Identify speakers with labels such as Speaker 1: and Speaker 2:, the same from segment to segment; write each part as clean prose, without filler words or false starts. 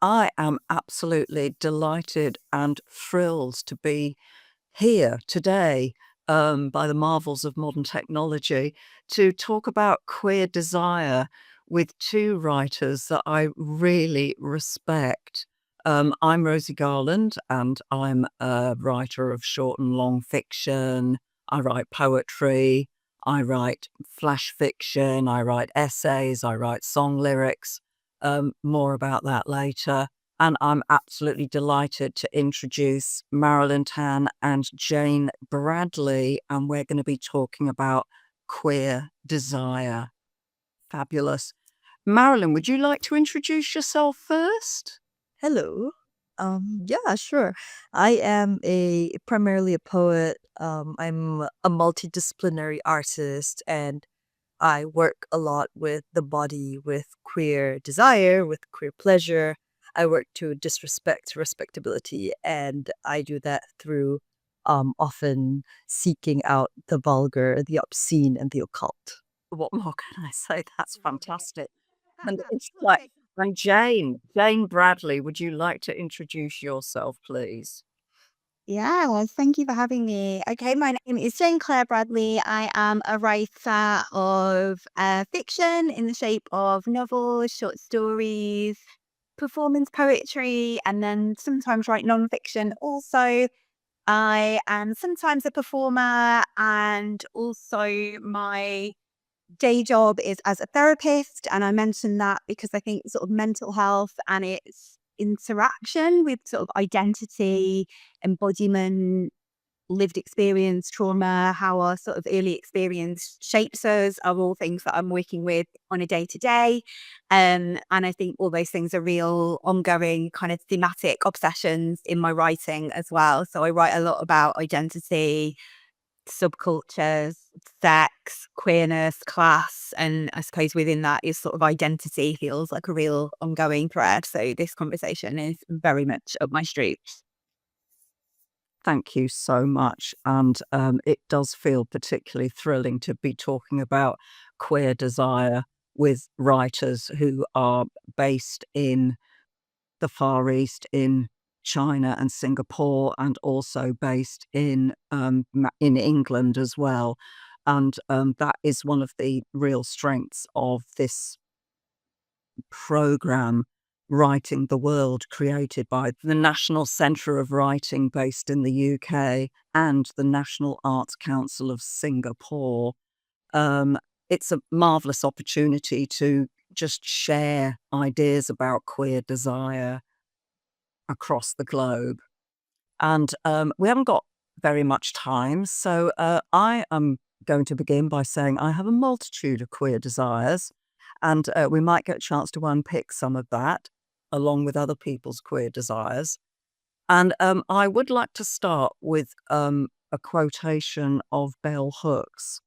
Speaker 1: I am absolutely delighted and thrilled to be here today, by the marvels of modern technology, to talk about queer desire with two writers that I really respect. I'm Rosie Garland, and I'm a writer of short and long fiction. I write poetry, I write flash fiction, I write essays, I write song lyrics. More about that later. And I'm absolutely delighted to introduce Marylyn Tan and Jane Bradley, and we're going to be talking about queer desire. Fabulous. Marilyn, would you like to introduce yourself first?
Speaker 2: Hello. Yeah, sure. I am a primarily a poet. I'm a multidisciplinary artist, and I work a lot with the body, with queer desire, with queer pleasure. I work to disrespect respectability, and I do that through often seeking out the vulgar, the obscene, and the occult.
Speaker 1: What more can I say? That's fantastic. And it's like, and Jane Bradley, would you like to introduce yourself, please?
Speaker 3: Yeah, well, thank you for having me. Okay, my name is Jane Claire Bradley. I am a writer of fiction in the shape of novels, short stories, performance poetry, and then sometimes write non-fiction also. I am sometimes a performer, and also my day job is as a therapist. And I mention that because I think sort of mental health and its interaction with sort of identity, embodiment, lived experience, trauma, how our sort of early experience shapes us are all things that I'm working with on a day to day. And I think all those things are real ongoing kind of thematic obsessions in my writing as well. So I write a lot about identity, subcultures, sex, queerness, class, and I suppose within that is sort of identity feels like a real ongoing thread. So this conversation is very much up my street.
Speaker 1: Thank you so much. And it does feel particularly thrilling to be talking about queer desire with writers who are based in the Far East, in China and Singapore, and also based in England as well. And that is one of the real strengths of this program, Writing the World, created by the National Centre of Writing based in the UK and the National Arts Council of Singapore. Um, it's a marvelous opportunity to just share ideas about queer desire across the globe. And we haven't got very much time, so I am going to begin by saying I have a multitude of queer desires, and we might get a chance to unpick some of that along with other people's queer desires. And I would like to start with a quotation of Bell Hooks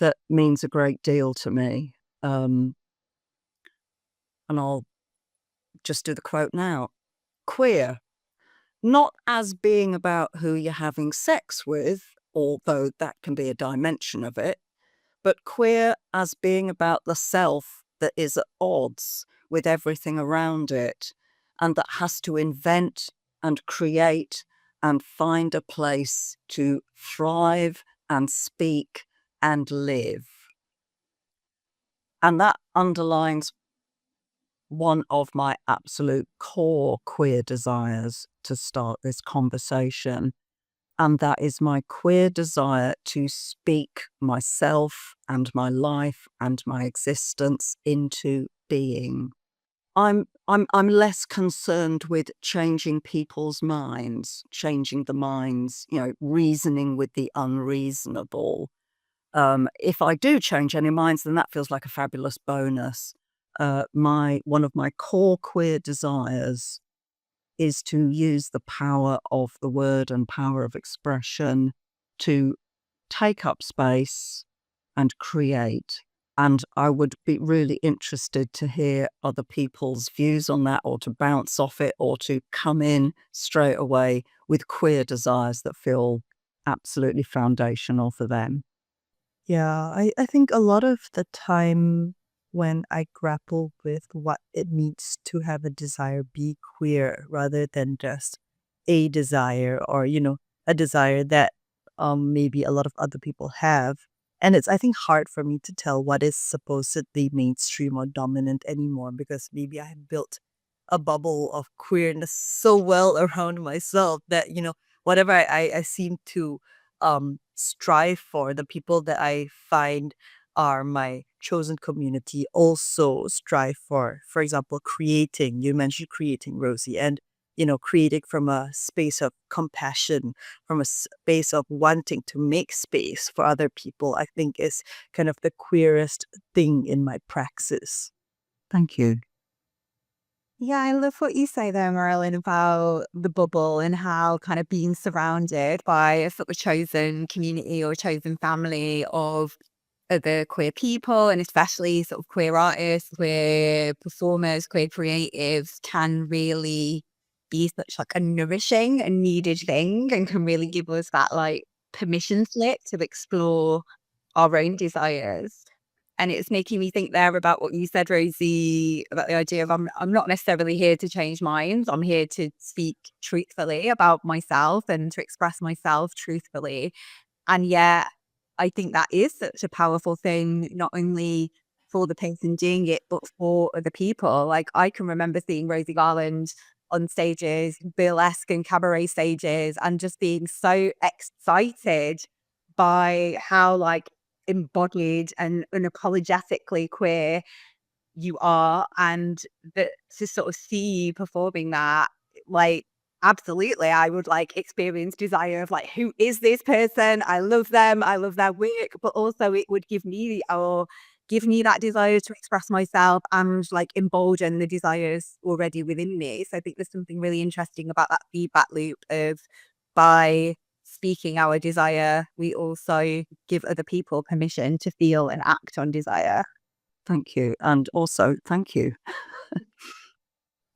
Speaker 1: that means a great deal to me. Um, and I'll just do the quote now. Queer, not as being about who you're having sex with, although that can be a dimension of it, but queer as being about the self that is at odds with everything around it and that has to invent and create and find a place to thrive and speak and live. And that underlines one of my absolute core queer desires to start this conversation. And that is my queer desire to speak myself and my life and my existence into being. I'm less concerned with changing people's minds, changing the minds, reasoning with the unreasonable. If I do change any minds, then that feels like a fabulous bonus. My one of my core queer desires is to use the power of the word and power of expression to take up space and create. And I would be really interested to hear other people's views on that, or to bounce off it, or to come in straight away with queer desires that feel absolutely foundational for them.
Speaker 2: Yeah, I think a lot of the time when I grapple with what it means to have a desire be queer rather than just a desire or, a desire that maybe a lot of other people have. And it's, I think, hard for me to tell what is supposedly mainstream or dominant anymore because maybe I have built a bubble of queerness so well around myself that, whatever I seem to strive for, the people that I find are my chosen community also strive for example, creating. You mentioned creating, Rosie, and creating from a space of compassion, from a space of wanting to make space for other people, I think is kind of the queerest thing in my praxis.
Speaker 1: Thank you.
Speaker 3: Yeah, I love what you say there, Marilyn, about the bubble and how kind of being surrounded by a sort of chosen community or chosen family of other queer people, and especially sort of queer artists, queer performers, queer creatives, can really be such like a nourishing and needed thing, and can really give us that like permission slip to explore our own desires. And it's making me think there about what you said, Rosie, about the idea of I'm not necessarily here to change minds. I'm here to speak truthfully about myself and to express myself truthfully. And yet, I think that is such a powerful thing, not only for the person doing it, but for other people. Like, I can remember seeing Rosie Garland on stages, burlesque and cabaret stages, and just being so excited by how, like, embodied and unapologetically queer you are, and that to sort of see you performing that, like, absolutely, I would, like, experience desire of, like, "Who is this person? I love them, I love their work," but also it would give me that desire to express myself and, like, embolden the desires already within me. So I think there's something really interesting about that feedback loop of by speaking our desire, we also give other people permission to feel and act on desire.
Speaker 1: Thank you. And also, thank you.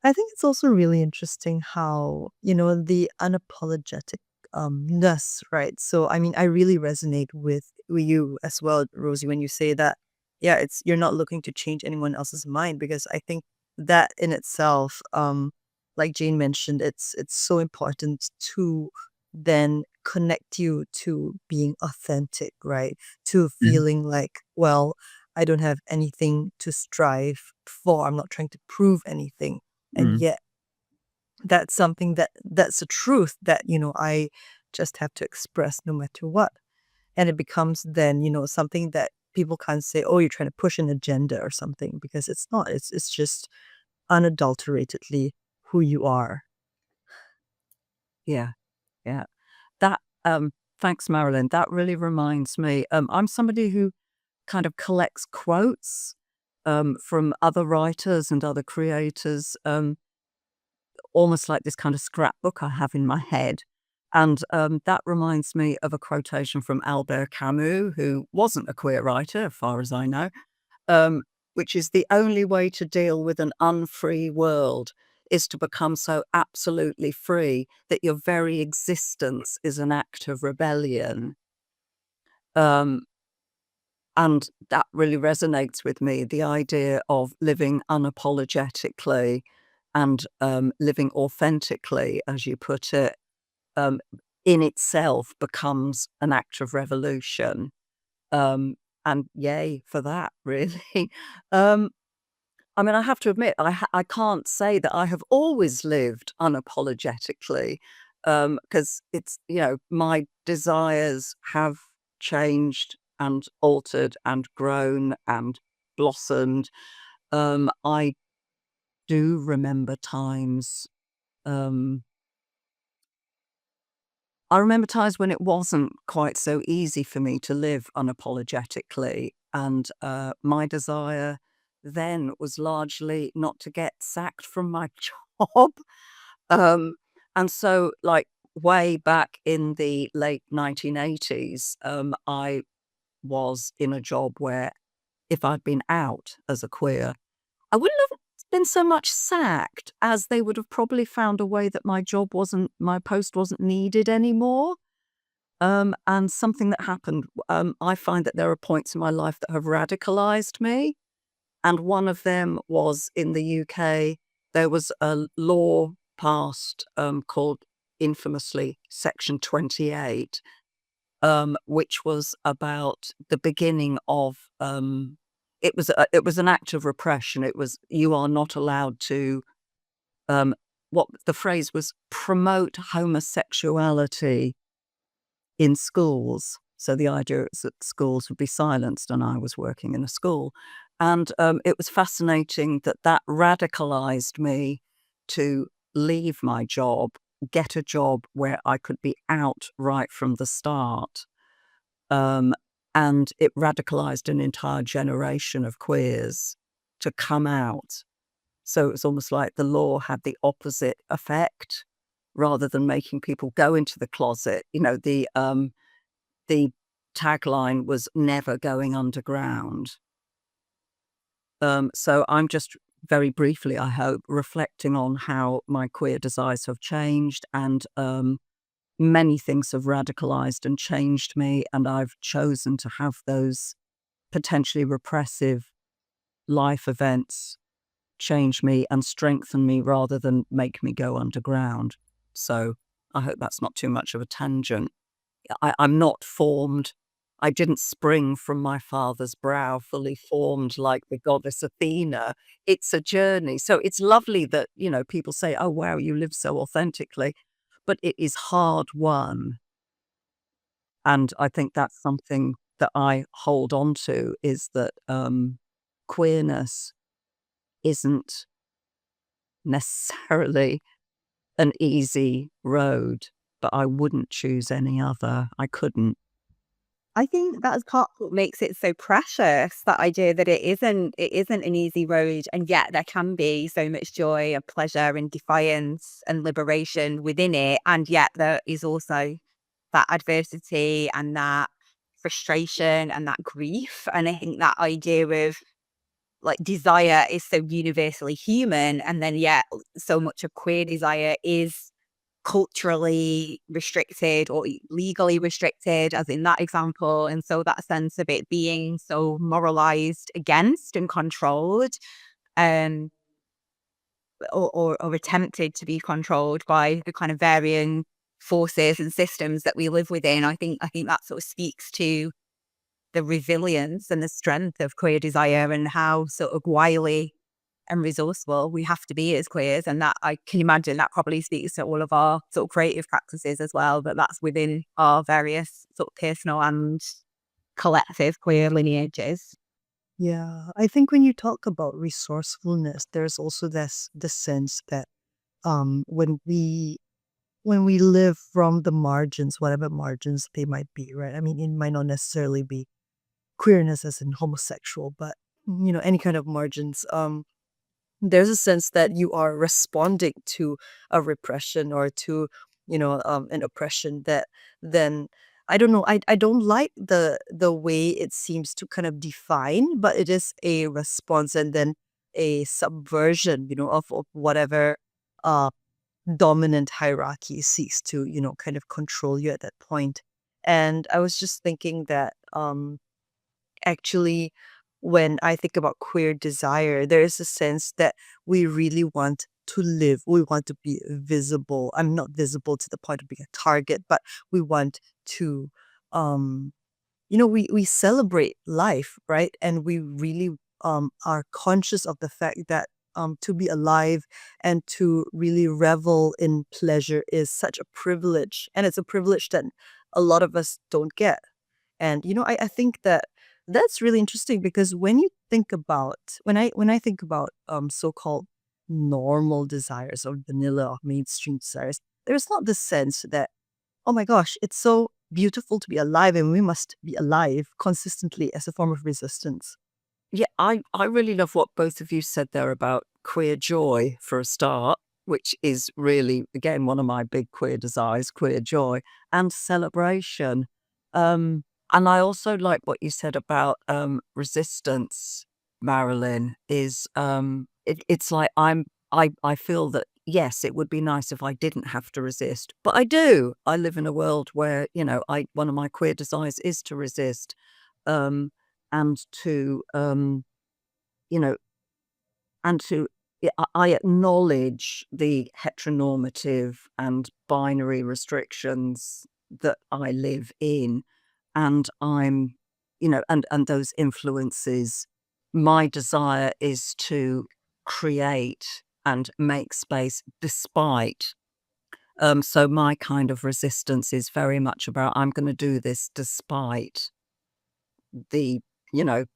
Speaker 2: I think it's also really interesting how, the unapologetic ness, right? So I mean, I really resonate with you as well, Rosie, when you say that, yeah, it's you're not looking to change anyone else's mind because I think that in itself, like Jane mentioned, it's so important to then connect you to being authentic, right? To
Speaker 1: Mm.
Speaker 2: feeling like, well, I don't have anything to strive for. I'm not trying to prove anything, and
Speaker 1: Mm.
Speaker 2: yet that's something that's a truth that I just have to express no matter what. And it becomes then something that people can't say, oh, you're trying to push an agenda or something, because it's not. It's just unadulteratedly who you are.
Speaker 1: Yeah. Yeah. That, thanks, Marilyn. That really reminds me. I'm somebody who kind of collects quotes from other writers and other creators, almost like this kind of scrapbook I have in my head. And that reminds me of a quotation from Albert Camus, who wasn't a queer writer, as far as I know, um, which is the only way to deal with an unfree world is to become so absolutely free that your very existence is an act of rebellion. Um, and that really resonates with me, the idea of living unapologetically and living authentically, as you put it, um, in itself becomes an act of revolution. Um, and yay for that, really. Um, I mean, I have to admit, I can't say that I have always lived unapologetically, because it's, my desires have changed and altered and grown and blossomed. I do remember times, um I remember times when it wasn't quite so easy for me to live unapologetically, and, my desire then was largely not to get sacked from my job. Um, and so, like, way back in the late 1980s, I was in a job where if I'd been out as a queer, I wouldn't have been so much sacked as they would have probably found a way that my post wasn't needed anymore. And something that happened, I find that there are points in my life that have radicalized me. And one of them was in the UK, there was a law passed called infamously Section 28, which was about the beginning of it was an act of repression. It was, you are not allowed to what the phrase was, promote homosexuality in schools. So the idea is that schools would be silenced, and I was working in a school. And it was fascinating that that radicalized me to leave my job, get a job where I could be out right from the start. Um, and it radicalized an entire generation of queers to come out. So it was almost like the law had the opposite effect. Rather than making people go into the closet, the tagline was never going underground. So I'm just very briefly, I hope, reflecting on how my queer desires have changed, and many things have radicalized and changed me, and I've chosen to have those potentially repressive life events change me and strengthen me rather than make me go underground. So I hope that's not too much of a tangent. I'm not formed. I didn't spring from my father's brow fully formed like the goddess Athena. It's a journey. So it's lovely that, people say, oh, wow, you live so authentically, but it is hard won. And I think that's something that I hold on to, is that queerness isn't necessarily an easy road, but I wouldn't choose any other. I couldn't.
Speaker 3: I think that's part of what makes it so precious, that idea that it isn't an easy road, and yet there can be so much joy and pleasure and defiance and liberation within it. And yet there is also that adversity and that frustration and that grief. And I think that idea of like desire is so universally human, and then yet so much of queer desire is culturally restricted or legally restricted, as in that example. And so that sense of it being so moralized against and controlled, um, or attempted to be controlled by the kind of varying forces and systems that we live within. I think that sort of speaks to the resilience and the strength of queer desire, and how sort of wily and resourceful we have to be as queers. And that, I can imagine, that probably speaks to all of our sort of creative practices as well, but that's within our various sort of personal and collective queer lineages.
Speaker 2: Yeah, I think when you talk about resourcefulness, there's also this sense that when we live from the margins, whatever margins they might be, right? I mean, it might not necessarily be queerness as in homosexual, but any kind of margins. There's a sense that you are responding to a repression or to an oppression that then, I don't know, I don't like the way it seems to kind of define, but it is a response and then a subversion of whatever uh dominant hierarchy seeks to kind of control you at that point. And I was just thinking that actually, when I think about queer desire, there is a sense that we really want to live. We want to be visible. I'm not visible to the point of being a target, but we want to, we celebrate life, right? And we really are conscious of the fact that to be alive and to really revel in pleasure is such a privilege. And it's a privilege that a lot of us don't get. And I think that that's really interesting, because when you think about when I think about so-called normal desires or vanilla or mainstream desires, there's not the sense that, oh my gosh, it's so beautiful to be alive and we must be alive consistently as a form of resistance.
Speaker 1: Yeah, I really love what both of you said there about queer joy, for a start, which is really, again, one of my big queer desires, queer joy and celebration. And I also like what you said about resistance, Marilyn, is it's like I feel that, yes, it would be nice if I didn't have to resist, but I do. I live in a world where, I one of my queer desires is to resist, um, and to you know, and to I acknowledge the heteronormative and binary restrictions that I live in, and I'm, and those influences. My desire is to create and make space despite. So my kind of resistance is very much about I'm going to do this despite the, you know,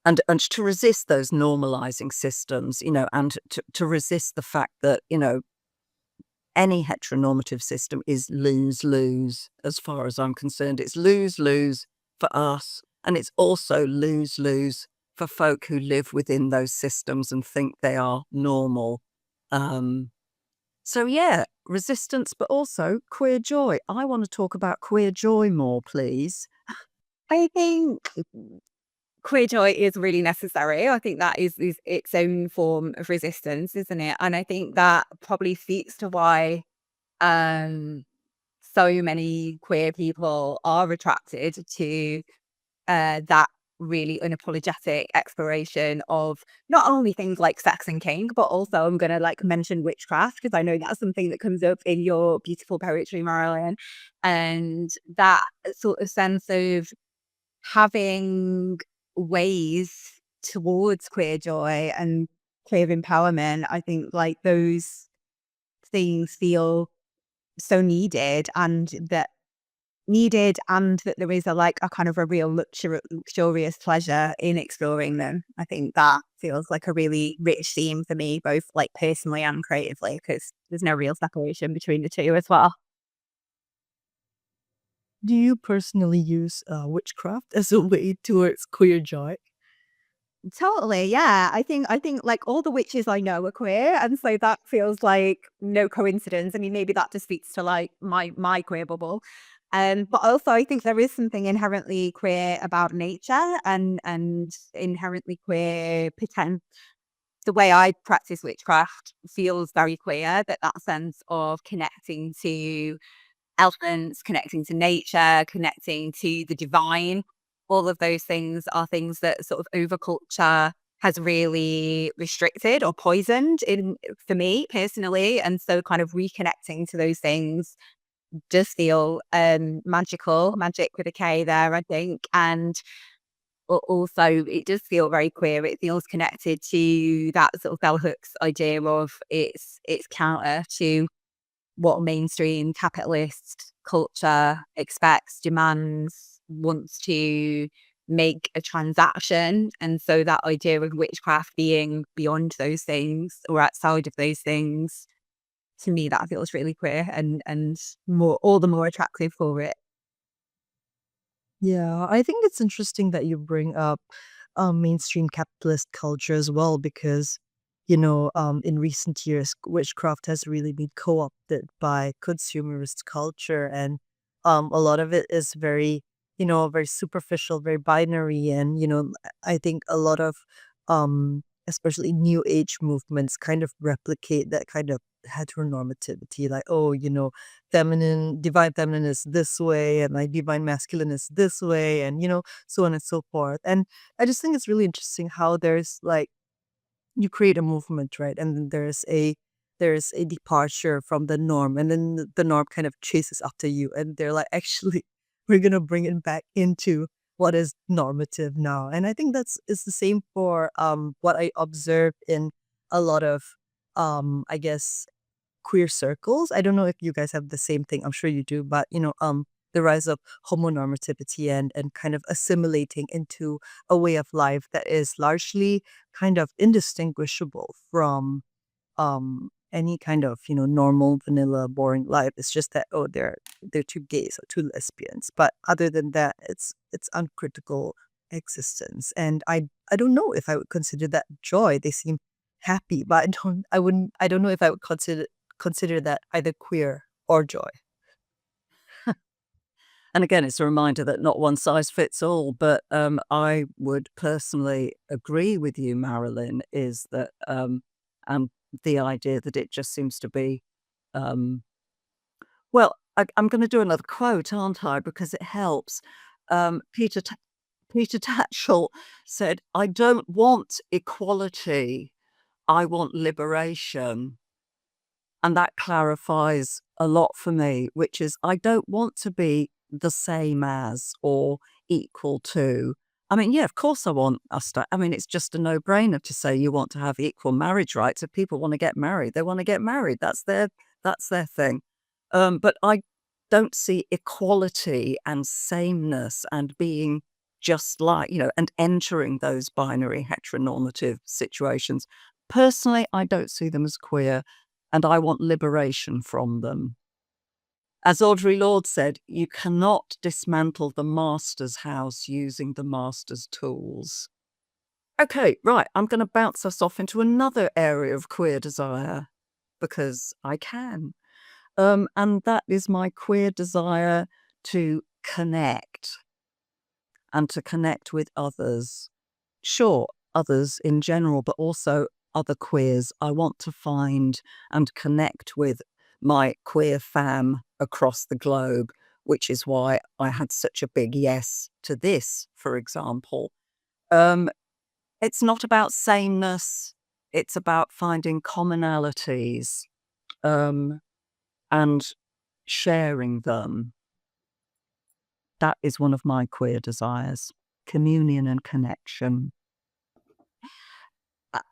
Speaker 1: and to resist those normalizing systems, and to resist the fact that, any heteronormative system is lose-lose as far as I'm concerned. It's lose-lose for us, and it's also lose-lose for folk who live within those systems and think they are normal. Um, so yeah, resistance, but also queer joy. I want to talk about queer joy more, please.
Speaker 3: I think queer joy is really necessary. I think that is its own form of resistance, isn't it? And I think that probably speaks to why um so many queer people are attracted to that really unapologetic exploration of not only things like sex and kink, but also I'm gonna like mention witchcraft because I know that's something that comes up in your beautiful poetry, Marilyn. And that sort of sense of having ways towards queer joy and queer empowerment, I think like those things feel so needed and that there is a like a kind of a real luxurious pleasure in exploring them. I think that feels like a really rich theme for me, both like personally and creatively, because there's no real separation between the two as well.
Speaker 2: Do you personally use witchcraft as a way towards queer joy?
Speaker 3: Totally, yeah. I think like all the witches I know are queer, and so that feels like no coincidence. I mean, maybe that just speaks to like my queer bubble. But also I think there is something inherently queer about nature and inherently queer pretend. The way I practice witchcraft feels very queer. That sense of connecting to elements, connecting to nature, connecting to the divine. All of those things are things that sort of overculture has really restricted or poisoned in for me personally. And so kind of reconnecting to those things does feel magic with a K there, I think. And also it does feel very queer. It feels connected to that sort of bell hooks idea of it's counter to what mainstream capitalist culture expects, demands, wants to make a transaction. And so that idea of witchcraft being beyond those things or outside of those things, to me, that feels really queer and more all the more attractive for it.
Speaker 2: Yeah, I think it's interesting that you bring up mainstream capitalist culture as well because, in recent years, witchcraft has really been co-opted by consumerist culture, and a lot of it is very, very superficial, very binary, and I think a lot of, especially new age movements, kind of replicate that kind of heteronormativity, like, oh, feminine, divine feminine is this way, and like divine masculine is this way, and so on and so forth. And I just think it's really interesting how there's like you create a movement, right? And then there's a departure from the norm, and then the norm kind of chases after you, and they're like, actually, we're gonna bring it back into what is normative now. And I think that's is the same for what I observed in a lot of I guess queer circles. I don't know if you guys have the same thing. I'm sure you do, but the rise of homonormativity and kind of assimilating into a way of life that is largely kind of indistinguishable from any kind of normal vanilla boring life. It's just that, oh, they're two gays or two lesbians, but other than that, it's uncritical existence. And I don't know if I would consider that joy. They seem happy, but I don't know if I would consider that either queer or joy.
Speaker 1: And again, it's a reminder that not one size fits all, but I would personally agree with you, Marilyn, is that and the idea that it just seems to be um, well, I'm going to do another quote, aren't I? Because it helps. Peter Peter Tatchell said, "I don't want equality, I want liberation." And that clarifies a lot for me, which is I don't want to be the same as or equal to. I mean, yeah, of course I want us to. I mean, it's just a no-brainer to say you want to have equal marriage rights. If people want to get married, they want to get married. That's their thing. But I don't see equality and sameness and being just like, and entering those binary heteronormative situations. Personally, I don't see them as queer, and I want liberation from them. As Audre Lorde said, you cannot dismantle the master's house using the master's tools. Okay, right, I'm going to bounce us off into another area of queer desire because I can. And that is my queer desire to connect and to connect with others. Sure, others in general, but also other queers. I want to find and connect with my queer fam across the globe, which is why I had such a big yes to this, for example. Um, it's not about sameness, it's about finding commonalities and sharing them. That is one of my queer desires, communion and connection.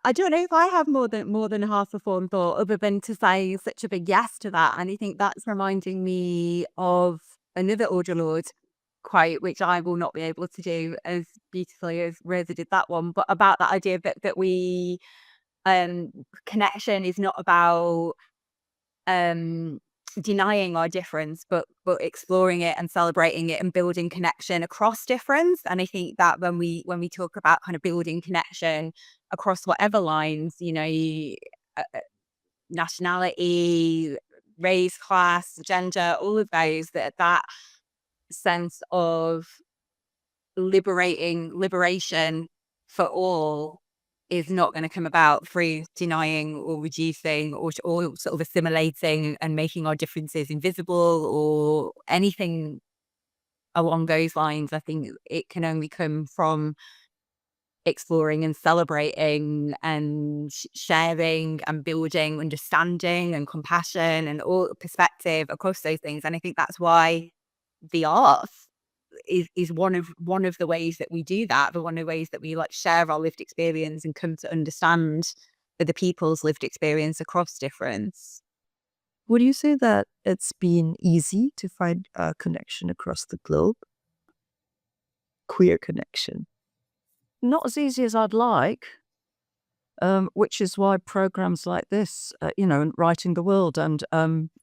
Speaker 3: I don't know if I have more than half a formed thought other than to say such a big yes to that. And I think that's reminding me of another Audre Lorde quote, which I will not be able to do as beautifully as Rosa did that one, but about that idea that we connection is not about denying our difference, but exploring it and celebrating it and building connection across difference. And I think that when we talk about kind of building connection across whatever lines, nationality, race, class, gender, all of those, that sense of liberation for all is not going to come about through denying or reducing or sort of assimilating and making our differences invisible or anything along those lines. I think it can only come from exploring and celebrating and sharing and building understanding and compassion and all perspective across those things. And I think that's why the arts is one of the ways that we do that, but one of the ways that we share our lived experience and come to understand other people's lived experience across difference.
Speaker 2: Would you say that it's been easy to find a connection across the globe? Queer connection.
Speaker 1: Not as easy as I'd like, which is why programs like this, and Writing the World and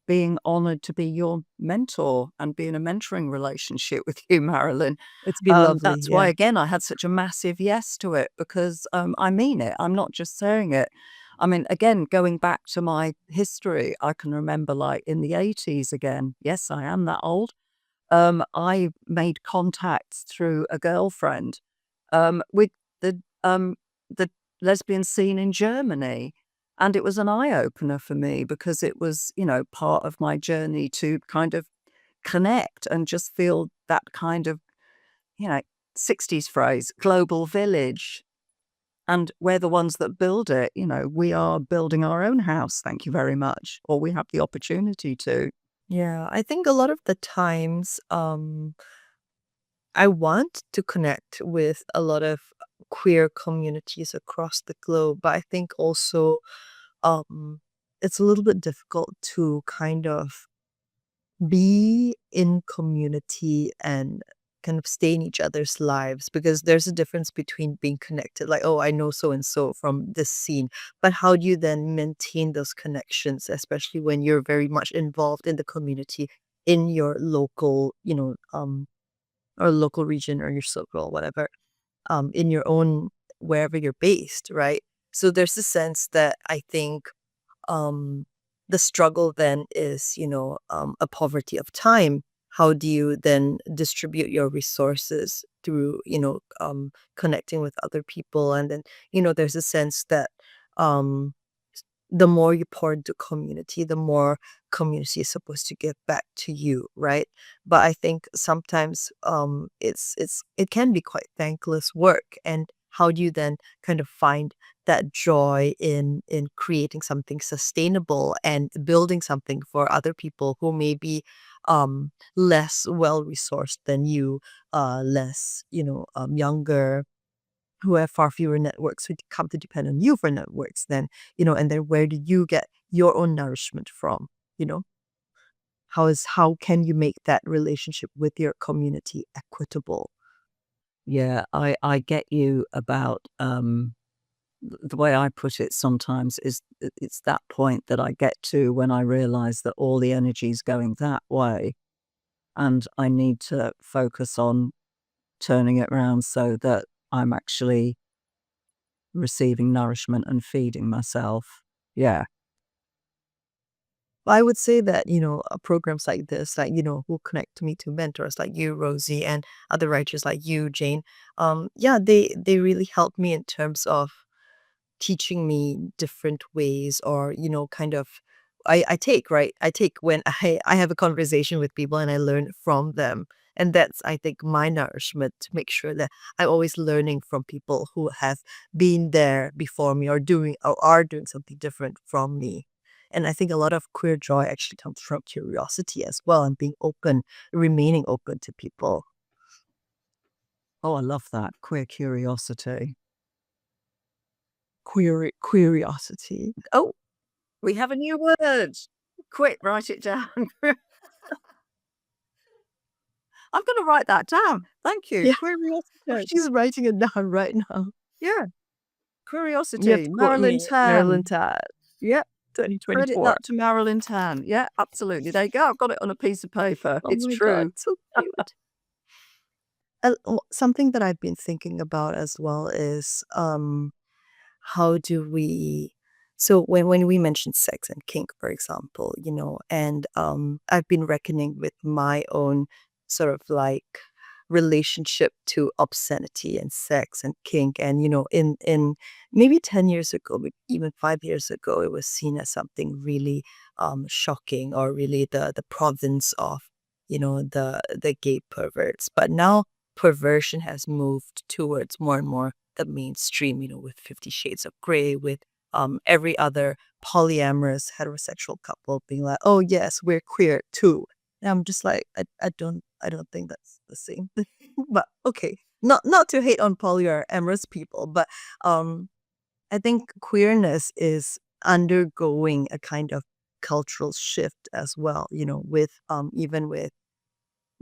Speaker 1: being honoured to be your mentor and be in a mentoring relationship with you, Marilyn.
Speaker 2: It's been lovely,
Speaker 1: That's why,
Speaker 2: yeah.
Speaker 1: again, I had such a massive yes to it because I mean it. I'm not just saying it. I mean, again, going back to my history, I can remember in the 80s again. Yes, I am that old. I made contacts through a girlfriend with the lesbian scene in Germany. And it was an eye opener for me because it was, part of my journey to kind of connect and just feel that kind of, you know, 60s phrase, global village. And we're the ones that build it. We are building our own house. Thank you very much. Or we have the opportunity to.
Speaker 2: Yeah, I think a lot of the times, I want to connect with a lot of queer communities across the globe, but I think also um, it's a little bit difficult to kind of be in community and kind of stay in each other's lives because there's a difference between being connected, like, oh, I know so and so from this scene, but how do you then maintain those connections, especially when you're very much involved in the community in your local, or local region or your circle, whatever, in your own wherever you're based, right? So there's a sense that I think um, the struggle then is, a poverty of time. How do you then distribute your resources through, connecting with other people? And then, there's a sense that um, the more you pour into community, the more community is supposed to give back to you, right? But I think sometimes it can be quite thankless work. And how do you then kind of find that joy in creating something sustainable and building something for other people who may be less well resourced than you, less, younger, who have far fewer networks, who come to depend on you for networks, then, and then where do you get your own nourishment from? You know, how can you make that relationship with your community equitable?
Speaker 1: Yeah, I get you about the way I put it sometimes is it's that point that I get to when I realize that all the energy is going that way and I need to focus on turning it around so that I'm actually receiving nourishment and feeding myself. Yeah.
Speaker 2: I would say that, programs like this, like, who connect me to mentors like you, Rosie, and other writers like you, Jane, yeah, they really help me in terms of teaching me different ways, or kind of, I take, right, I take when I have a conversation with people and I learn from them. And that's, I think, my nourishment, to make sure that I'm always learning from people who have been there before me, or doing, or are doing something different from me. And I think a lot of queer joy actually comes from curiosity as well, and being open, remaining open to people.
Speaker 1: Oh, I love that. Queer curiosity.
Speaker 2: Curiosity.
Speaker 1: Oh, we have a new word. Quick, write it down. I'm going to write that down. Thank you.
Speaker 2: Yeah.
Speaker 1: Curiosity.
Speaker 2: She's writing it down right now.
Speaker 1: Yeah.
Speaker 2: You have
Speaker 1: Curiosity.
Speaker 2: to quote
Speaker 1: Marylyn
Speaker 2: me, Marylyn
Speaker 1: Tan.
Speaker 2: Tan,
Speaker 1: Yeah. Credit
Speaker 2: 2024.
Speaker 1: that to Marylyn Tan. Yeah, absolutely. There you go. I've got it on a piece of paper.
Speaker 2: Oh
Speaker 1: It's
Speaker 2: my God,
Speaker 1: true.
Speaker 2: so cute. Something that I've been thinking about as well is, how do we, so when we mention sex and kink, for example, and I've been reckoning with my own sort of like relationship to obscenity and sex and kink. And in maybe 10 years ago, maybe even 5 years ago, it was seen as something really shocking, or really the province of the gay perverts. But now perversion has moved towards more and more the mainstream, with 50 Shades of Grey, with every other polyamorous heterosexual couple being like, oh yes, we're queer too. And I'm just like, I don't think that's the same thing. But okay. Not to hate on polyamorous people, but I think queerness is undergoing a kind of cultural shift as well, with even with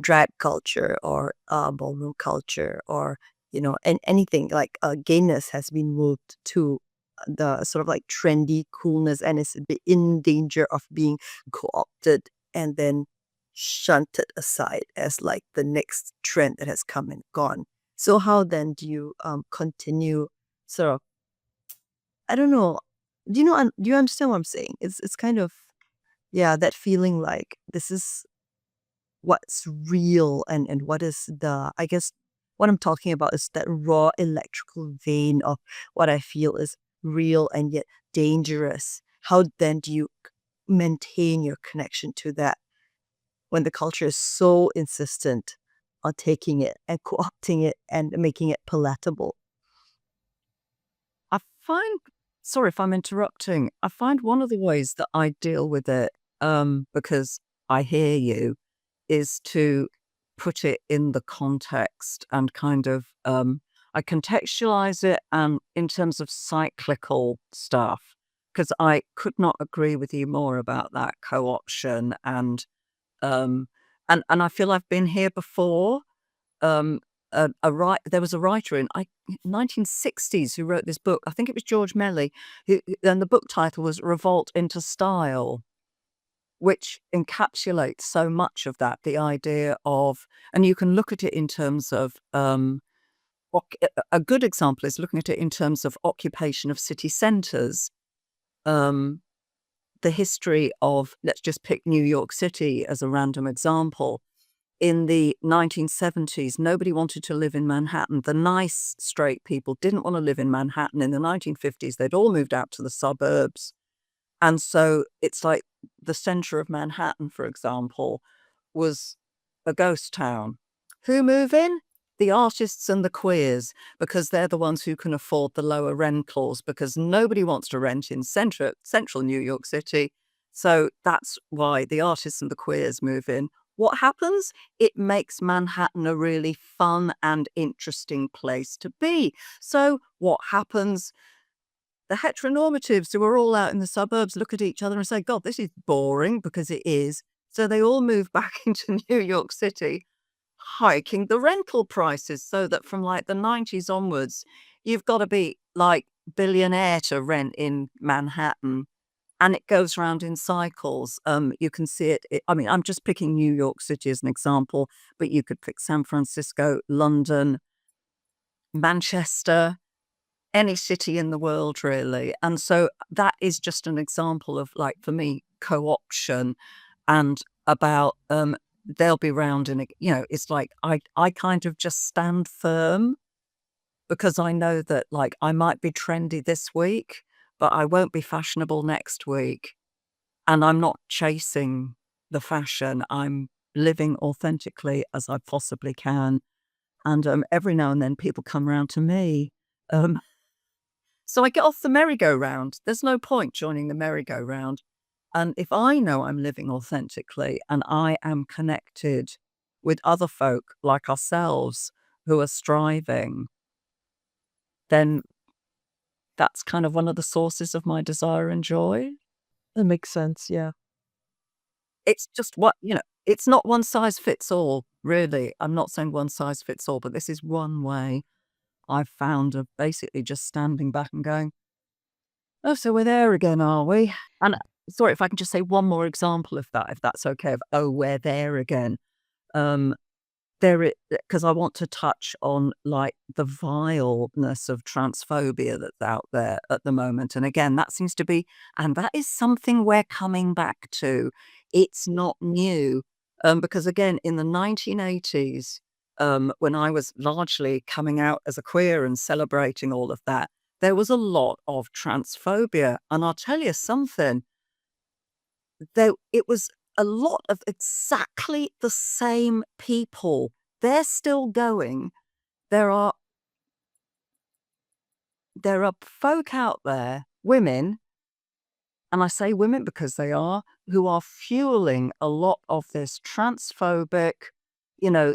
Speaker 2: drag culture, or ballroom culture, or and anything like gayness has been moved to the sort of like trendy coolness, and is a bit in danger of being co-opted and then shunted aside as like the next trend that has come and gone. So how then do you continue, sort of, I don't know, do you understand what I'm saying? It's kind of, yeah, that feeling like this is what's real, and what is the, I guess what I'm talking about is that raw electrical vein of what I feel is real and yet dangerous. How then do you maintain your connection to that when the culture is so insistent on taking it and co-opting it and making it palatable?
Speaker 1: I find, sorry if I'm interrupting, I find one of the ways that I deal with it, because I hear you, is to put it in the context and kind of, I contextualize it in terms of cyclical stuff, because I could not agree with you more about that co-option um, and I feel I've been here before. Um, there was a writer in 1960s who wrote this book. I think it was George Melly, and the book title was Revolt into Style, which encapsulates so much of that. The idea of, and you can look at it in terms of, a good example is looking at it in terms of occupation of city centres. Um, the history of, let's just pick New York City as a random example. In the 1970s, nobody wanted to live in Manhattan. The nice straight people didn't want to live in Manhattan. In the 1950s, they'd all moved out to the suburbs. And so it's like the center of Manhattan, for example, was a ghost town. Who move in? The artists and the queers, because they're the ones who can afford the lower rentals, because nobody wants to rent in central New York City. So that's why the artists and the queers move in. What happens? It makes Manhattan a really fun and interesting place to be. So what happens? The heteronormatives who are all out in the suburbs look at each other and say, God, this is boring, because it is. So they all move back into New York City, hiking the rental prices, so that from like the 90s onwards, you've got to be like billionaire to rent in Manhattan. And it goes round in cycles. You can see it. I mean, I'm just picking New York City as an example, but you could pick San Francisco, London, Manchester, any city in the world, really. And so that is just an example of, like, for me, co-option, and about they'll be round in a, it's like I kind of just stand firm, because I know that, like, I might be trendy this week, but I won't be fashionable next week. And I'm not chasing the fashion. I'm living authentically as I possibly can. And every now and then people come round to me. Um, So I get off the merry-go-round. There's no point joining the merry-go-round. And if I know I'm living authentically and I am connected with other folk like ourselves who are striving, then that's kind of one of the sources of my desire and joy.
Speaker 2: That makes sense. Yeah.
Speaker 1: It's just it's not one size fits all, really. I'm not saying one size fits all, but this is one way I've found of basically just standing back and going, oh, so we're there again, are we? And sorry, if I can just say one more example of that, if that's okay, of, oh, we're there again. Um, because I want to touch on, like, the vileness of transphobia that's out there at the moment. And again, that seems to be, and that is something we're coming back to. It's not new. Because again, in the 1980s, when I was largely coming out as a queer and celebrating all of that, there was a lot of transphobia. And I'll tell you something, though, it was a lot of exactly the same people. They're still going. There are folk out there, women, and I say women because they are, who are fueling a lot of this transphobic, you know,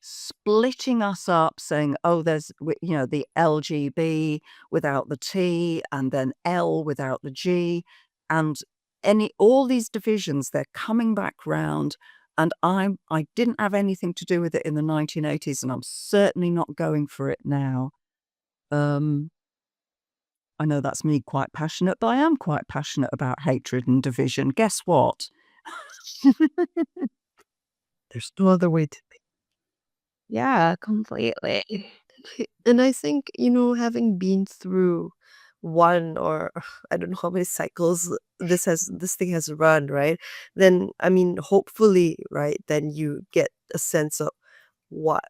Speaker 1: splitting us up, saying, oh, there's, the LGB without the T, and then L without the G, and all these divisions, they're coming back round. And I didn't have anything to do with it in the 1980s, and I'm certainly not going for it now. I know that's me quite passionate, but I am quite passionate about hatred and division. Guess what?
Speaker 2: There's no other way to
Speaker 3: Yeah, completely.
Speaker 2: think. And I think, having been through one or I don't know how many cycles this thing has run, right? Then I mean, hopefully, right, then you get a sense of what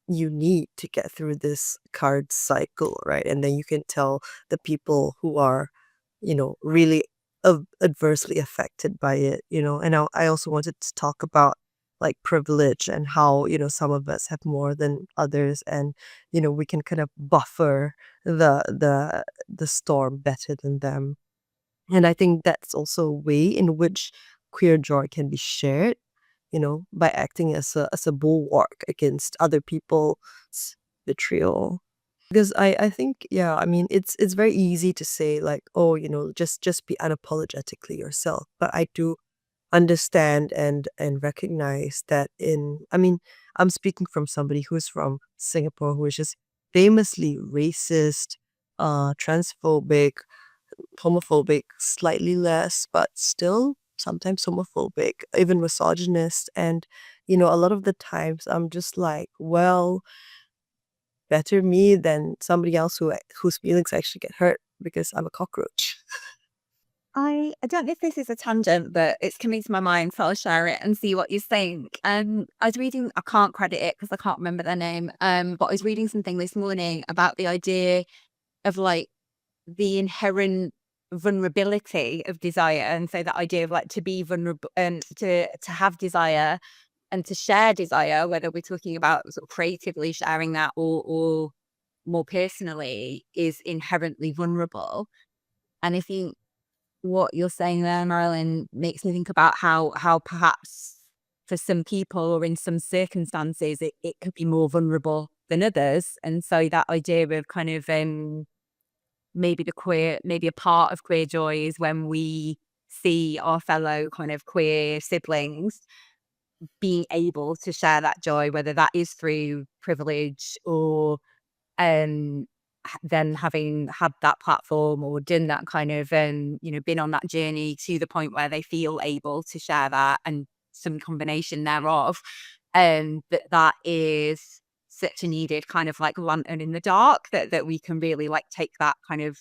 Speaker 2: you need to get through this card cycle, right? And then you can tell the people who are, really adversely affected by it, And I also wanted to talk about like privilege and how, some of us have more than others, and we can kind of buffer the storm better than them. And I think that's also a way in which queer joy can be shared, by acting as a bulwark against other people's vitriol. Because I think, yeah, I mean, it's very easy to say like, oh, just be unapologetically yourself. But I do understand and recognize that I mean, I'm speaking from somebody who's from Singapore, who is just famously racist, transphobic, homophobic, slightly less, but still sometimes homophobic, even misogynist. And, a lot of the times I'm just like, well, better me than somebody else whose feelings actually get hurt because I'm a cockroach.
Speaker 3: I don't know if this is a tangent, but it's coming to my mind, so I'll share it and see what you think. I was reading, I can't credit it because I can't remember their name, but I was reading something this morning about the idea of like the inherent vulnerability of desire. And so that idea of like to be vulnerable and to have desire and to share desire, whether we're talking about sort of creatively sharing that or more personally, is inherently vulnerable. And I think what you're saying there, Marilyn, makes me think about how perhaps for some people or in some circumstances it could be more vulnerable than others. And so that idea of kind of maybe a part of queer joy is when we see our fellow kind of queer siblings being able to share that joy, whether that is through privilege or then having had that platform or done that kind of been on that journey to the point where they feel able to share that and some combination thereof, that is such a needed kind of like lantern in the dark that we can really like take that kind of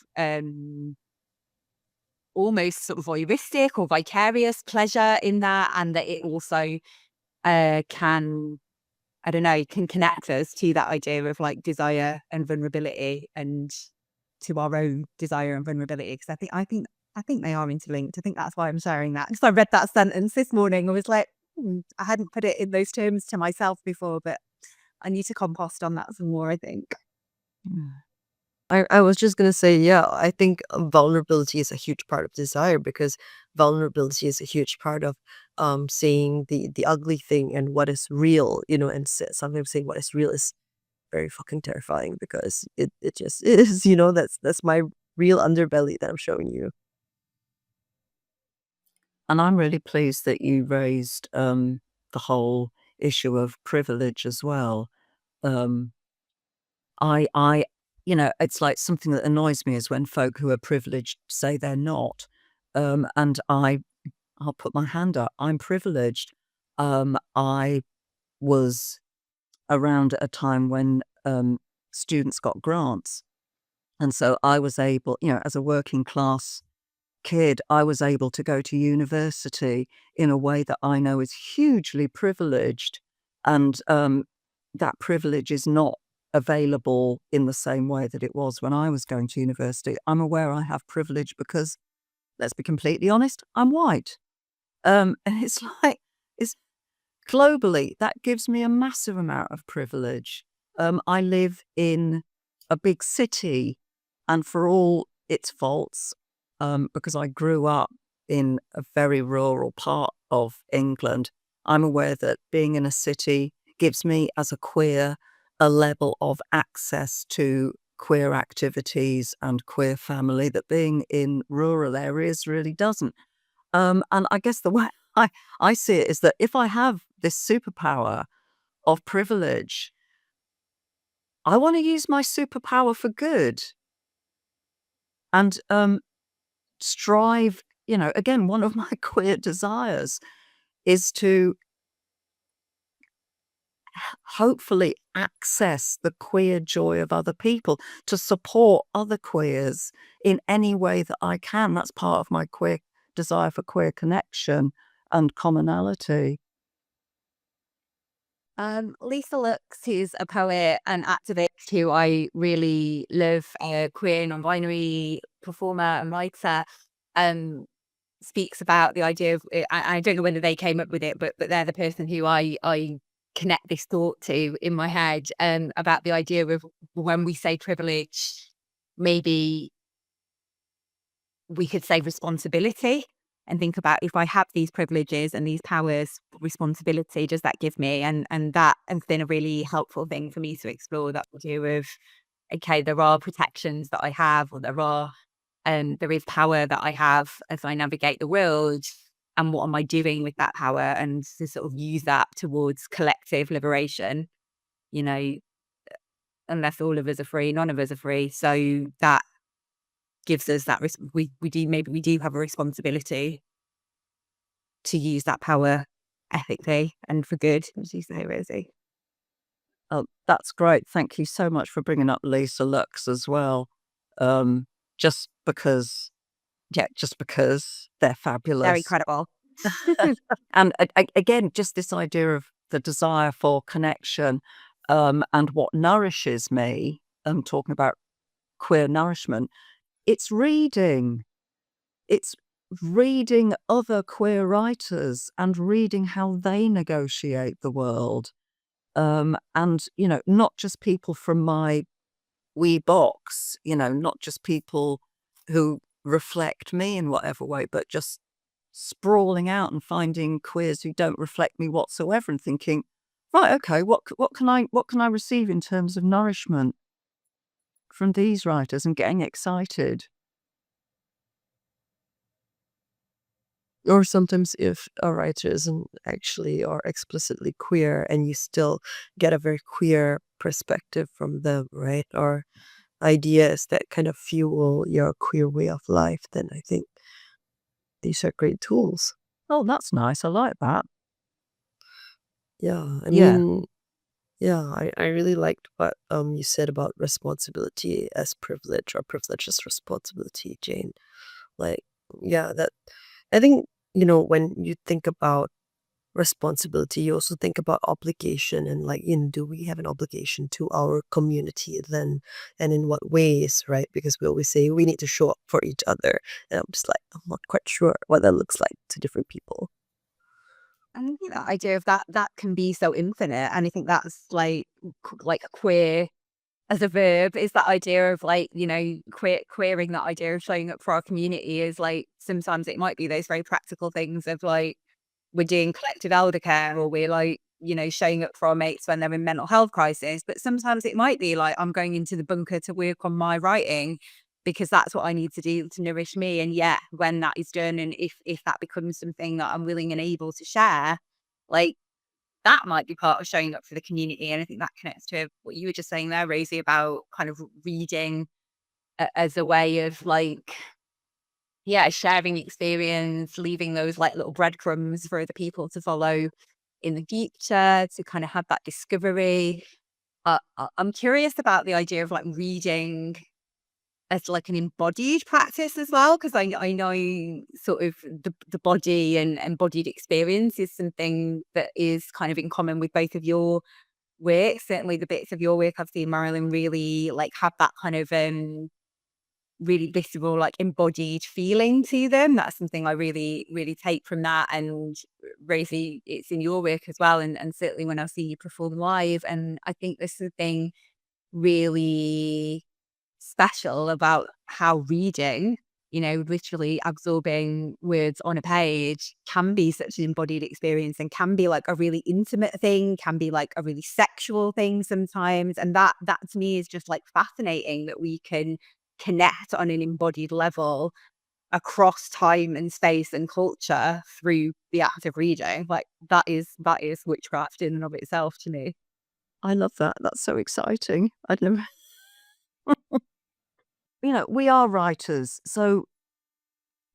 Speaker 3: almost sort of voyeuristic or vicarious pleasure in that, and that it also can, I don't know, can connect us to that idea of like desire and vulnerability and to our own desire and vulnerability. Because I think they are interlinked. I think that's why I'm sharing that. Because I read that sentence this morning. I was like, I hadn't put it in those terms to myself before, but I need to compost on that some more, I think.
Speaker 2: I was just gonna say, yeah, I think vulnerability is a huge part of desire, because vulnerability is a huge part of seeing the ugly thing and what is real, and sometimes saying what is real is very fucking terrifying, because it just is, that's my real underbelly that I'm showing you.
Speaker 1: And I'm really pleased that you raised the whole issue of privilege as well. I, it's like something that annoys me is when folk who are privileged say they're not. And I'll put my hand up. I'm privileged. I was around at a time when students got grants. And so I was able, as a working class kid, I was able to go to university in a way that I know is hugely privileged. And that privilege is not available in the same way that it was when I was going to university. I'm aware I have privilege because, let's be completely honest, I'm white. And it's like, it's globally, that gives me a massive amount of privilege. I live in a big city, and for all its faults, because I grew up in a very rural part of England, I'm aware that being in a city gives me, as a queer, a level of access to queer activities and queer family that being in rural areas really doesn't. And I guess the way I see it is that if I have this superpower of privilege, I want to use my superpower for good and strive. Again, one of my queer desires is to hopefully access the queer joy of other people, to support other queers in any way that I can. That's part of my queer desire for queer connection and commonality.
Speaker 3: Lisa Lux, who's a poet and activist who I really love, a queer non-binary performer and writer, speaks about the idea of, I don't know whether they came up with it, but they're the person who I connect this thought to in my head, about the idea of when we say privilege, maybe we could say responsibility, and think about, if I have these privileges and these powers, responsibility does that give me? And that has been a really helpful thing for me to explore, that idea of, okay, there are protections that I have, or there is power that I have as I navigate the world, and what am I doing with that power, and to sort of use that towards collective liberation. You know, unless all of us are free, none of us are free. So that gives us that we do have a responsibility to use that power ethically and for good, as you say, Rosie.
Speaker 1: Oh, that's great. Thank you so much for bringing up Lisa Lux as well. Just because, just because they're fabulous.
Speaker 3: Very credible.
Speaker 1: And again, just this idea of the desire for connection, and what nourishes me, talking about queer nourishment, it's reading. it's reading other queer writers and reading how they negotiate the world. And, not just people from my wee box, not just people who reflect me in whatever way, but just sprawling out and finding queers who don't reflect me whatsoever and thinking, right, okay, what can I receive in terms of nourishment from these writers, and getting excited.
Speaker 2: Or sometimes if a writer isn't actually or explicitly queer and you still get a very queer perspective from them, right? Or ideas that kind of fuel your queer way of life, then I think these are great tools.
Speaker 1: Oh, that's nice. I like that.
Speaker 2: Yeah, I
Speaker 1: Yeah.
Speaker 2: mean, yeah, I really liked what you said about responsibility as privilege or privilege as responsibility, Jane. Like, yeah, that I think, when you think about responsibility, you also think about obligation and like, do we have an obligation to our community then, and in what ways, right? Because we always say we need to show up for each other. And I'm just like, I'm not quite sure what that looks like to different people.
Speaker 3: And I think that idea of that can be so infinite, and I think that's like queer as a verb is that idea of like, queering that idea of showing up for our community is like sometimes it might be those very practical things of like we're doing collective elder care or we're like, showing up for our mates when they're in mental health crisis. But sometimes it might be like I'm going into the bunker to work on my writing because that's what I need to do to nourish me. And yeah, when that is done and if that becomes something that I'm willing and able to share, like that might be part of showing up for the community. And I think that connects to what you were just saying there, Rosie, about kind of reading as a way of like, yeah, sharing experience, leaving those like little breadcrumbs for other people to follow in the future, to kind of have that discovery. I'm curious about the idea of like reading as like an embodied practice as well, because I know sort of the body and embodied experience is something that is kind of in common with both of your work. Certainly the bits of your work I've seen, Marilyn, really like have that kind of really visceral, like embodied feeling to them. That's something I really, really take from that. And Rosie, it's in your work as well. And certainly when I see you perform live. And I think there's something really special about how reading, literally absorbing words on a page can be such an embodied experience and can be like a really intimate thing, can be like a really sexual thing sometimes. And that to me is just like fascinating that we can connect on an embodied level across time and space and culture through the act of reading. Like that is witchcraft in and of itself to me.
Speaker 1: I love that. That's so exciting. I'd never, we are writers. So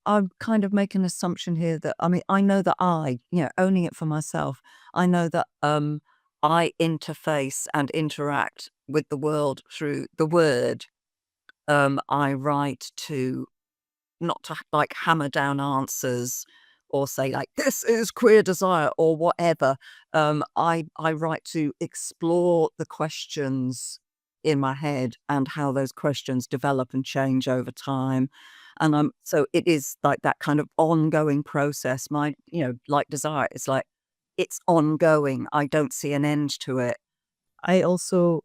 Speaker 1: I'm kind of making an assumption here that, I mean, I know that owning it for myself, I know that I interface and interact with the world through the word. I write to not to like hammer down answers or say like this is queer desire or whatever. I write to explore the questions in my head and how those questions develop and change over time. And so it is like that kind of ongoing process. My, like desire, it's like it's ongoing. I don't see an end to it.
Speaker 2: I also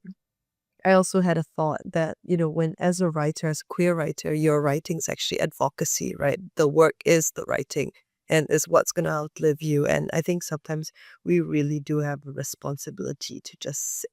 Speaker 2: I also had a thought that, when as a writer, as a queer writer, your writing is actually advocacy, right? The work is the writing and is what's going to outlive you. And I think sometimes we really do have a responsibility to just sit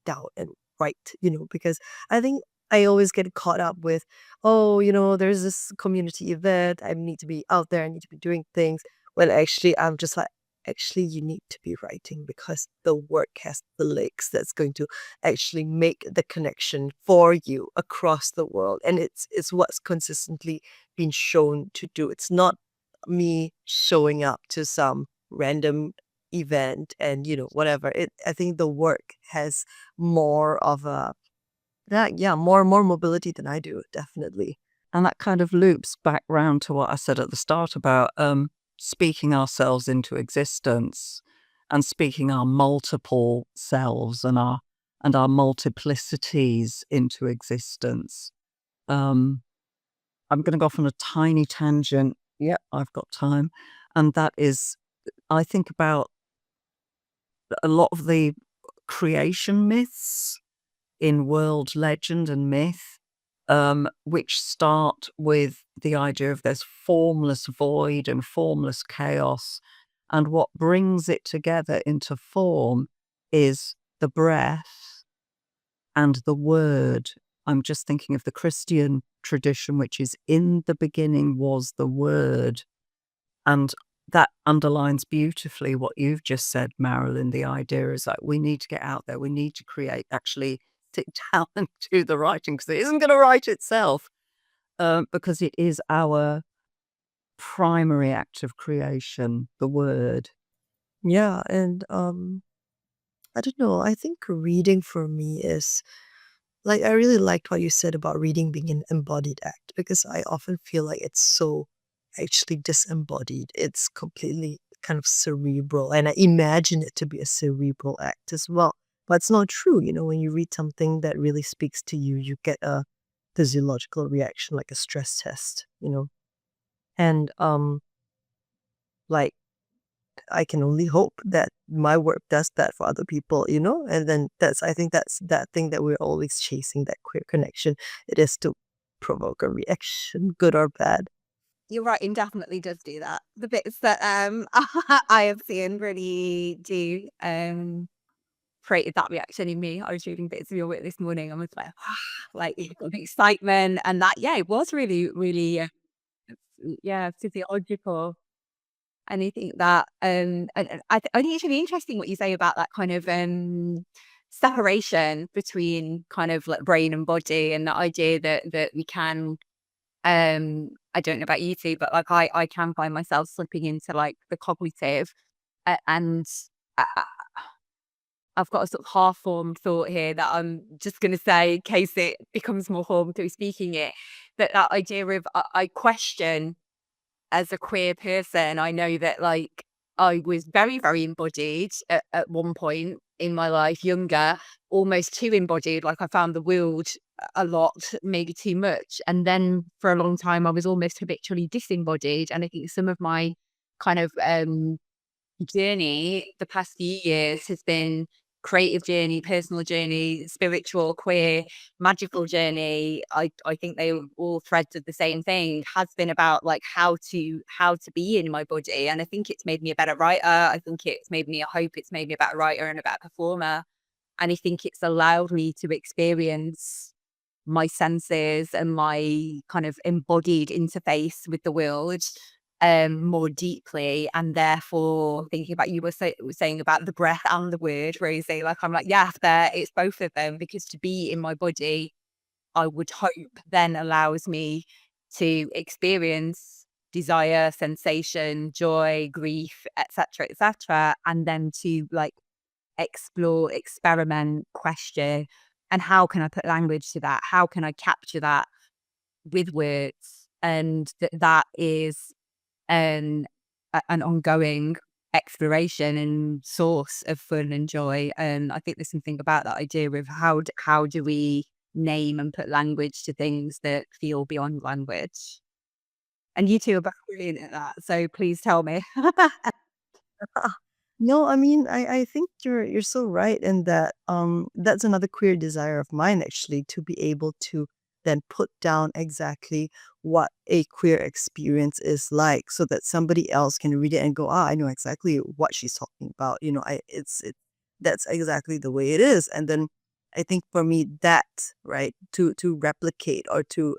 Speaker 2: down and write, because I think I always get caught up with, oh, there's this community event. I need to be out there. I need to be doing things. When actually I'm just like, actually, you need to be writing because the work has the legs that's going to actually make the connection for you across the world. And it's what's consistently been shown to do. It's not me showing up to some random event and whatever. I think the work has more of a that yeah, more mobility than I do, definitely.
Speaker 1: And that kind of loops back round to what I said at the start about speaking ourselves into existence and speaking our multiple selves and our multiplicities into existence. Um, I'm going to go off on a tiny tangent. Yeah, I've got time. And that is, I think about a lot of the creation myths in world legend and myth, which start with the idea of there's formless void and formless chaos. And what brings it together into form is the breath and the word. I'm just thinking of the Christian tradition, which is in the beginning was the word. And that underlines beautifully what you've just said, Marilyn. The idea is that we need to get out there. We need to create, actually sit down and do the writing, because it isn't going to write itself, because it is our primary act of creation, the word.
Speaker 2: Yeah, and I don't know. I think reading for me is like I really liked what you said about reading being an embodied act because I often feel like it's so actually disembodied. It's completely kind of cerebral, and I imagine it to be a cerebral act as well. But it's not true. When you read something that really speaks to you, you get a physiological reaction like a stress test. And like I can only hope that my work does that for other people. And then I think that's that thing that we're always chasing, that queer connection. It is to provoke a reaction, good or bad.
Speaker 3: Your writing definitely does do that. The bits that I have seen really do created that reaction in me. I was reading bits of your work this morning and was like, like the excitement and that. Yeah, it was really, really, yeah, physiological. And I think that, I think it's really interesting what you say about that kind of separation between kind of like brain and body, and the idea that we can. I don't know about you two, but like I can find myself slipping into like the cognitive, and I, I've got a sort of half-formed thought here that I'm just going to say in case it becomes more formed through speaking it. That idea of I question as a queer person. I know that like I was very, very embodied at one point in my life, younger, almost too embodied. Like I found the world a lot, maybe too much. And then for a long time, I was almost habitually disembodied. And I think some of my kind of journey the past few years has been creative journey, personal journey, spiritual, queer, magical journey. I think they were all threads of the same thing, has been about like how to be in my body. And I think it's made me a better writer. I think it's made me, I hope it's made me a better writer and a better performer. And I think it's allowed me to experience my senses and my kind of embodied interface with the world more deeply. And therefore thinking about you were saying about the breath and the word, Rosie, like I'm like, yeah, there it's both of them, because to be in my body, I would hope then allows me to experience desire, sensation, joy, grief, etc., etc., and then to like explore, experiment, question, and how can I put language to that? How can I capture that with words? And that is an an ongoing exploration and source of fun and joy. And I think there's something about that idea of how do we name and put language to things that feel beyond language. And you two are both brilliant at that, so please tell me.
Speaker 2: No, I mean, I think you're so right in that. That's another queer desire of mine, actually, to be able to then put down exactly what a queer experience is like, so that somebody else can read it and go, I know exactly what she's talking about. That's exactly the way it is. And then I think for me, that right to replicate or to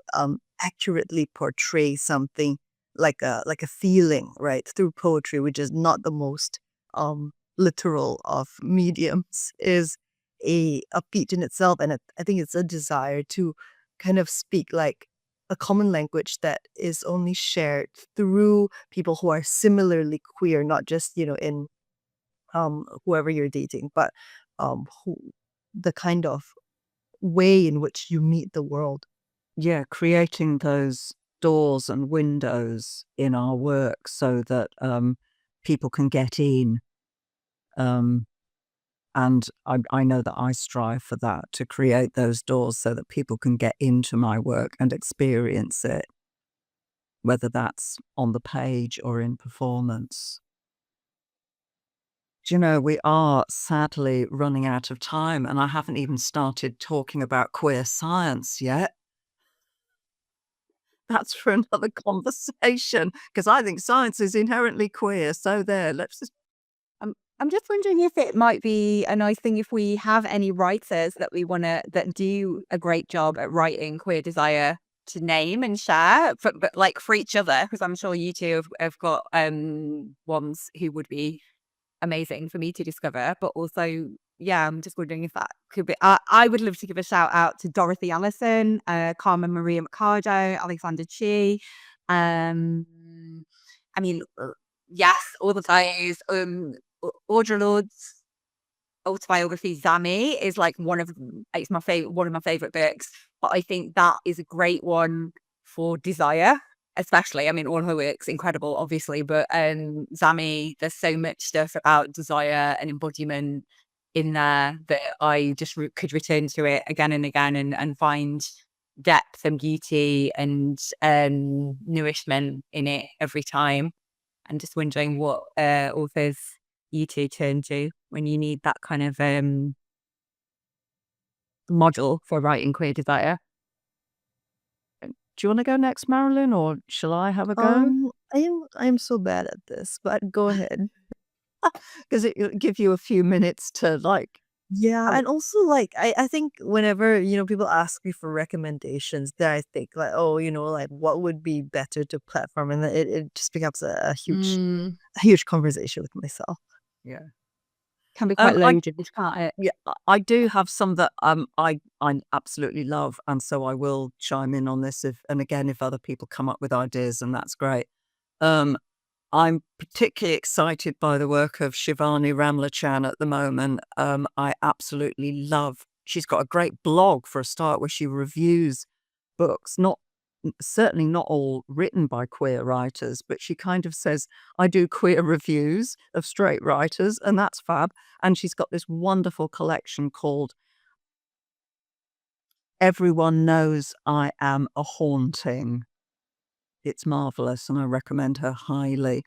Speaker 2: accurately portray something like a feeling, right, through poetry, which is not the most literal of mediums, is a feat in itself. And I think it's a desire to kind of speak like a common language that is only shared through people who are similarly queer, not just in whoever you're dating, but who the kind of way in which you meet the world.
Speaker 1: Yeah, creating those doors and windows in our work so that people can get in. Um, and I know that I strive for that, to create those doors so that people can get into my work and experience it. whether that's on the page or in performance. Do you know, we are sadly running out of time, and I haven't even started talking about queer science yet. That's for another conversation, because I think science is inherently queer. So there, let's just
Speaker 3: I'm just wondering if it might be a nice thing if we have any writers that we want to that do a great job at writing queer desire to name and share, but like for each other, because I'm sure you two have got ones who would be amazing for me to discover. But also, yeah, I'm just wondering if that could be. I would love to give a shout out to Dorothy Allison, Carmen Maria Mercado, Alexander Chi. Um, I mean, yes, all the those. Audre Lorde's autobiography Zami is like it's my favorite, one of my favorite books. But I think that is a great one for desire, especially. I mean, all her work's incredible, obviously, but Zami, there's so much stuff about desire and embodiment in there that I just could return to it again and again and find depth and beauty and nourishment in it every time. And just wondering what authors you two turn to when you need that kind of model for writing queer desire.
Speaker 1: do you want to go next, Marilyn, or shall I have a go?
Speaker 2: I'm so bad at this, but go ahead.
Speaker 1: Because it'll give you a few minutes to like.
Speaker 2: Yeah, and also like I think whenever people ask me for recommendations, that I think like, oh, like what would be better to platform, and then it just becomes a huge conversation with myself.
Speaker 1: Yeah.
Speaker 3: Can be quite
Speaker 1: I
Speaker 3: loaded, can't it?
Speaker 1: yeah, I do have some that I absolutely love, and so I will chime in on this if other people come up with ideas, and that's great. I'm particularly excited by the work of Shivani Ramlachan at the moment. I absolutely love. She's got a great blog for a start where she reviews books, certainly not all written by queer writers, but she kind of says, I do queer reviews of straight writers, and that's fab. And she's got this wonderful collection called Everyone Knows I Am a Haunting. It's marvelous, and I recommend her highly.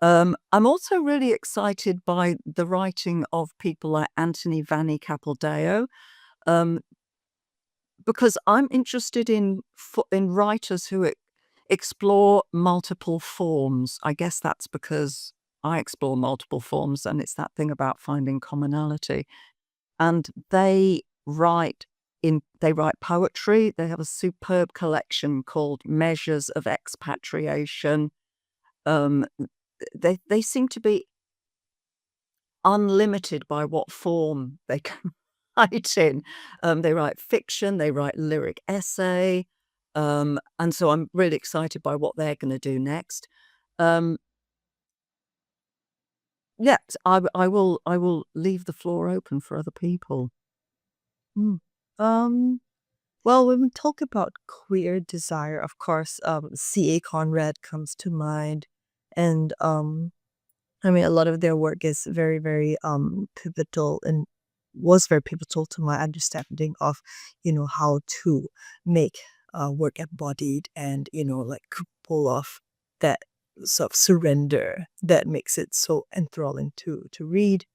Speaker 1: I'm also really excited by the writing of people like Anthony Vanni Capildeo, um, because I'm interested in writers who explore multiple forms. I guess that's because I explore multiple forms, and it's that thing about finding commonality. And they write poetry. They have a superb collection called Measures of Expatriation. They seem to be unlimited by what form they can write in. They write fiction, they write lyric essay, and so I'm really excited by what they're going to do next. Yes, I will leave the floor open for other people.
Speaker 2: Hmm. Well, when we talk about queer desire, of course, C.A. Conrad comes to mind, and I mean, a lot of their work is very, very pivotal and was very pivotal to my understanding of, how to make work embodied and, like pull off that sort of surrender that makes it so enthralling to read.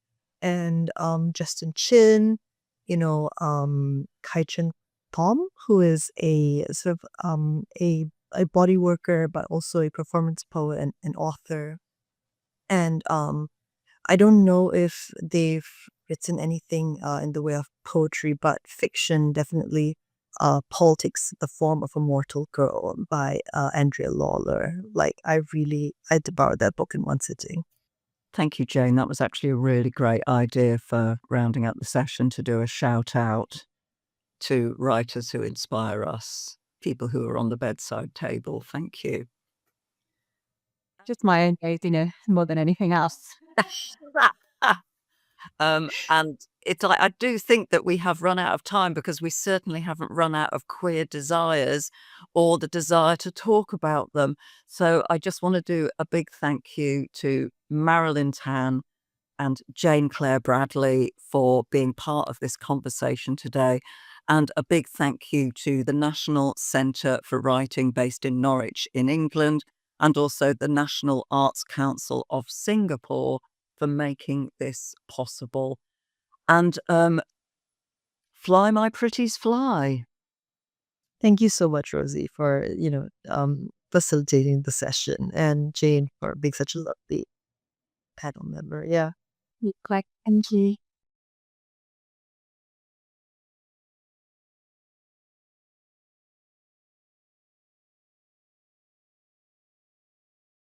Speaker 2: And Justin Chin, Kai Chen Pom, who is a sort of a body worker, but also a performance poet and author. And I don't know if they've written anything in the way of poetry, but fiction definitely. Politics, the Form of a Mortal Girl by Andrea Lawler. Like I devoured that book in one sitting.
Speaker 1: Thank you, Jane. That was actually a really great idea for rounding out the session, to do a shout out to writers who inspire us, people who are on the bedside table. Thank you.
Speaker 3: Just my own laziness more than anything else.
Speaker 1: And it's like, I do think that we have run out of time, because we certainly haven't run out of queer desires or the desire to talk about them. So I just want to do a big thank you to Marylyn Tan and Jane Claire Bradley for being part of this conversation today. And a big thank you to the National Centre for Writing based in Norwich in England, and also the National Arts Council of Singapore for making this possible. And fly, my pretties, fly.
Speaker 2: Thank you so much, Rosie, for, facilitating the session, and Jane for being such a lovely panel member. Yeah.
Speaker 3: Like, thank you.